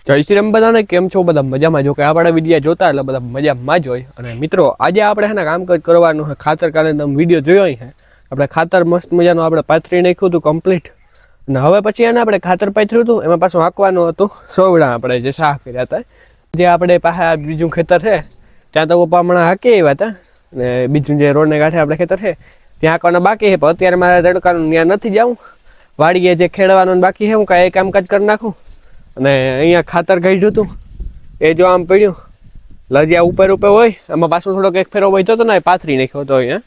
જય શ્રી રામ બધાને, કેમ છો બધા? મજામાં? જો કે આપણે વિડીયો જોતા એટલે બધા મજામાં જ હોય. અને મિત્રો આજે આપણે છે ને કામકાજ કરવાનું છે. ખાતર કાલે તમે વિડીયો જોયો છે, આપણે ખાતર મસ્ત મજાનું આપણે પાથરી નાખ્યું હતું કમ્પ્લીટ. અને હવે પછી એને આપણે ખાતર પાથર્યું હતું, એમાં પાછું હાંકવાનું હતું સોવડા આપણે જે શાહ કર્યા હતા. જે આપણે પાસે બીજું ખેતર છે ત્યાં તો પપ્પા હમણાં હાંકી આવ્યા હતા, અને બીજું જે રોડને કાંઠે આપણે ખેતર છે ત્યાં હાંકવાના બાકી છે. પણ અત્યારે મારે તડકાનું ત્યાં નથી જવું, વાડીએ જે ખેડવાનું બાકી છે હું કાંઈ કામકાજ કરી નાખું. અને અહીંયા ખાતર કાઢ્યું હતું એ જો આમ પડ્યું લજિયા ઉપર હોય, એમાં પાછું થોડોક એક ફેરો વધ્યો હતો ને પાથરી નાખ્યો હતો અહીંયા.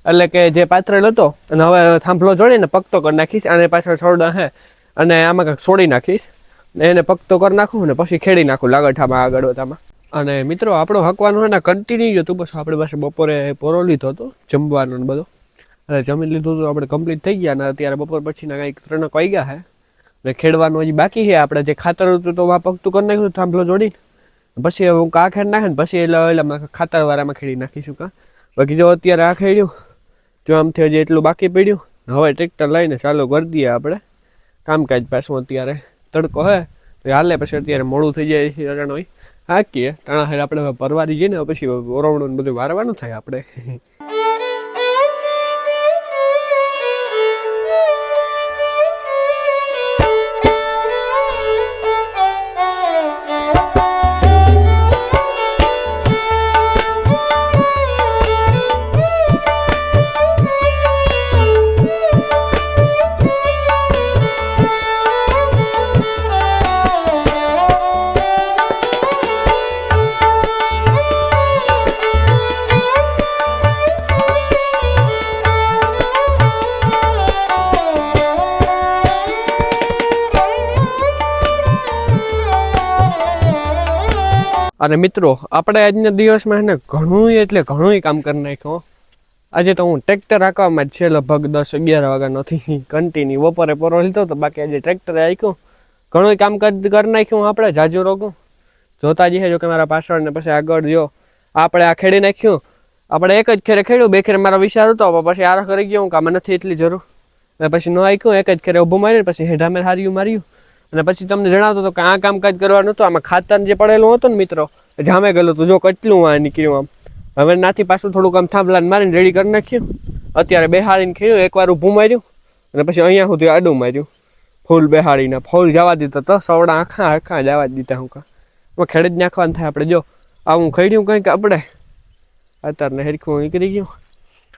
એટલે કે જે પાથરેલ હતો અને હવે થાંભલો જોડીને પકતો કરી નાખીશ, અને પાછળ છોડા હે અને આમાં કંઈક છોડી નાખીશ ને એને પકતો કરી નાખું ને પછી ખેડી નાખું લાગઠામાં આગળ બધામાં. અને મિત્રો આપણો હકવાનું હોય ને કન્ટિન્યુ હતું. બસ આપણે પાસે બપોરે પોરો લીધો હતો જમવાનો ને બધો, એટલે જમી લીધું હતું આપણે, કમ્પ્લીટ થઈ ગયા. ને અત્યારે બપોર પછીના કંઈક 3 વાગ્યા છે ને ખેડવાનું હજી બાકી છે. આપણે જે ખાતર હતું તો વા પગતું કરી નાખ્યું થાંભલો જોડીને, પછી હું આ ખેડ નાખે ને પછી એટલે ખાતરવાળામાં ખેડી નાખીશું કાં. બાકી જો અત્યારે આ ખેડ્યું જો આમથી હજી એટલું બાકી પડ્યું. હવે ટ્રેક્ટર લઈને ચાલુ કરી દઈએ આપણે કામકાજ પાછું. અત્યારે તડકો હે તો હાલે, પછી અત્યારે મોડું થઈ જાય અટાણો હાકીએ ટાણા હેડ આપણે પરવારી જઈએ ને પછી ઓરવણું બધું વારવાનું થાય આપણે. અને મિત્રો આપણે આજના દિવસમાં છે ને ઘણું એટલે ઘણું કામ કરી નાખ્યું. આજે તો હું ટ્રેક્ટર હાંકવામાં જ છે, લગભગ 10-11 વાગ્યા નથી કન્ટિન્યુ. બપોરે પોરો લીધો તો બાકી આજે ટ્રેક્ટરે હાંક્યું, ઘણું કામકાજ કરી નાખ્યું આપણે જાજુ રોગું. જોતા જઈએ જો કે મારા પાછળ ને પછી આગળ જો આપણે આ ખેડી નાખ્યું. આપણે એક જ ખેરે ખેડ્યું, 2 ખેરે મારો વિચાર હતો પછી આરો કરી ગયો કામ નથી એટલી જરૂર, અને પછી ન હાંક્યું. એક જ ખેરે ઊભું માર્યું પછી હેઠામે હાર્યું માર્યું. અને પછી તમને જણાવતો હતો કે આ કામકાજ કરવાનું હતું. આમાં ખાતર જે પડેલું હતું ને મિત્રો જામે ગયેલું હતું, જો કેટલું આ નીકળ્યું આમ. હવે નાથી પાછું થોડુંક આમ થાંભલાને મારીને રેડી કરી નાખ્યું. અત્યારે બેહાડીને ખેડ્યું, એકવાર ઊભું માર્યું અને પછી અહીંયા સુધી આડું માર્યું. ફૂલ બેહાડીને ફૂલ જવા દીધો તો સવડા આખા જવા દીધા. હું કાં ખેડ જ નાખવાનું થાય આપણે. જો આવું ખેડ્યું કંઈક આપણે અત્યારને હેરખું નીકળી ગયું.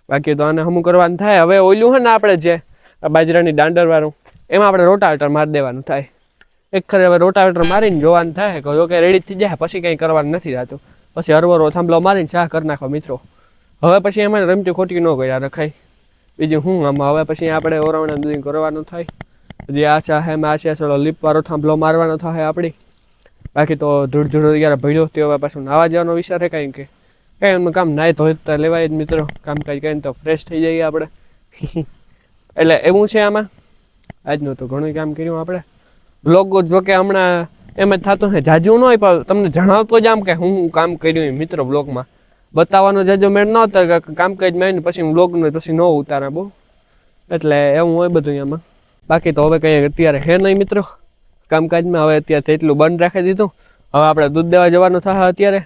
બાકી તો આને હમું કરવાનું થાય. હવે ઓલું છે ને આપણે જે બાજરાની દાંડરવાળું એમાં આપણે રોટાવેટર મારી દેવાનું થાય. એક ખરે હવે રોટાવેટર મારીને જોવાનું થાય કે જો કે રેડી થઈ જાય પછી કંઈ કરવાનું નથી થતું. પછી હરવરો થાંભલો મારીને ચાહ કરી નાખો મિત્રો. હવે પછી એમાં રમતી ખોટી ન કર્યા રખાય. બીજું હું આમાં હવે પછી આપણે ઓરવણા દૂધ કરવાનું થાય. જે આ ચાહ એમાં આ ચાલો લીપવાળો થાંભલો મારવાનો થાય આપણી. બાકી તો ધૂળ યાર ભીડ્યો તે હવે પાછું નાવા જવાનો વિચાર છે કાંઈ કે કંઈ એમનું કામ નાય ધોતા લેવાય જ મિત્રો. કામકાજ કરીને તો ફ્રેશ થઈ જઈએ આપણે. એટલે એવું છે આમાં. આજનું તો ઘણું કામ કર્યું આપણે. બ્લોગ જો કે હમણાં એમ જ થતું ને જાજુ ન હોય, પણ તમને જણાવતો જ આમ કે હું કામ કર્યું મિત્રો. બ્લોગમાં બતાવવાનો જાજો મેળ ન હતો, કામકાજ મેં પછી બ્લોગનું પછી ન ઉતારે બહુ, એટલે એવું હોય બધું એમાં. બાકી તો હવે કંઈ અત્યારે હે નહીં મિત્રો કામકાજમાં. હવે અત્યારે એટલું બંધ રાખી દીધું. હવે આપણે દૂધ દેવા જવાનું થાય અત્યારે.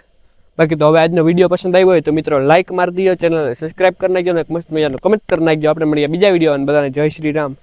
બાકી તો હવે આજનો વિડીયો પસંદ આવ્યો હોય તો મિત્રો લાઇક મારી દો, ચેનલને સબસ્ક્રાઈબ કરી નાખજો અને એક મસ્ત મજાનો કમેન્ટ કરી નાખજો. આપણે મળીએ બીજા વિડીયો અને બધાને જય શ્રી રામ.